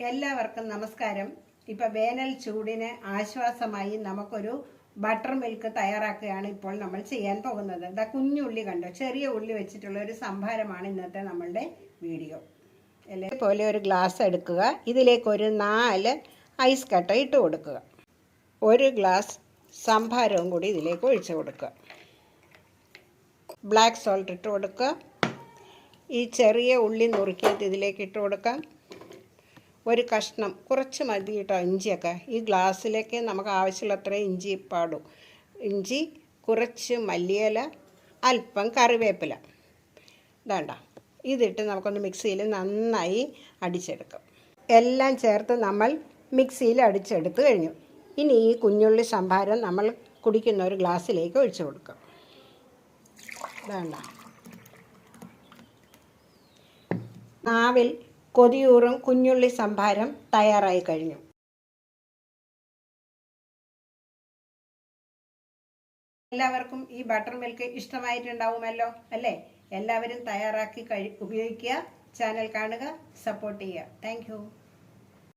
എല്ലാവർക്കും നമസ്കാരം. ഇപ്പം വേനൽ ചൂടിന് ആശ്വാസമായി നമുക്കൊരു ബട്ടർ മിൽക്ക് തയ്യാറാക്കുകയാണ് ഇപ്പോൾ നമ്മൾ ചെയ്യാൻ പോകുന്നത്. ഇതാ കുഞ്ഞുള്ളി കണ്ടോ, ചെറിയ ഉള്ളി വെച്ചിട്ടുള്ള ഒരു സംഭാരമാണ് ഇന്നത്തെ നമ്മളുടെ വീഡിയോ. പോലെ ഒരു ഗ്ലാസ് എടുക്കുക, ഇതിലേക്ക് ഒരു 4 ഐസ് കട്ട ഇട്ട് കൊടുക്കുക, ഒരു ഗ്ലാസ് സംഭാരവും കൂടി ഇതിലേക്ക് ഒഴിച്ചു കൊടുക്കുക, ബ്ലാക്ക് സോൾട്ട് ഇട്ട് കൊടുക്കുക, ഈ ചെറിയ ഉള്ളി നുറുക്കിയിട്ട് ഇതിലേക്ക് ഇട്ട് കൊടുക്കാം, ഒരു കഷ്ണം കുറച്ച് മതി കേട്ടോ ഇഞ്ചിയൊക്കെ. ഈ ഗ്ലാസ്സിലേക്ക് നമുക്ക് ആവശ്യമുള്ളത്ര ഇഞ്ചി പാടും. ഇഞ്ചി, കുറച്ച് മല്ലിയില, അല്പം കറിവേപ്പില, വേണ്ട. ഇതിട്ട് നമുക്കൊന്ന് മിക്സിയിൽ നന്നായി അടിച്ചെടുക്കാം. എല്ലാം ചേർത്ത് നമ്മൾ മിക്സിയിൽ അടിച്ചെടുത്ത് കഴിഞ്ഞു. ഇനി ഈ കുഞ്ഞുള്ളി സംഭാരം നമ്മൾ കുടിക്കുന്ന ഒരു ഗ്ലാസ്സിലേക്ക് ഒഴിച്ചു കൊടുക്കാം. വേണ്ട. നാവിൽ കൊതിയൂറും കുഞ്ഞുള്ളി സംഭാരം തയ്യാറായി കഴിഞ്ഞു. എല്ലാവർക്കും ഈ ബട്ടർ മിൽക്ക് ഇഷ്ടമായിട്ടുണ്ടാവുമല്ലോ അല്ലേ? എല്ലാവരും തയ്യാറാക്കി ഉപയോഗിക്കുക. ചാനൽ കാണുക, സപ്പോർട്ട് ചെയ്യുക. താങ്ക്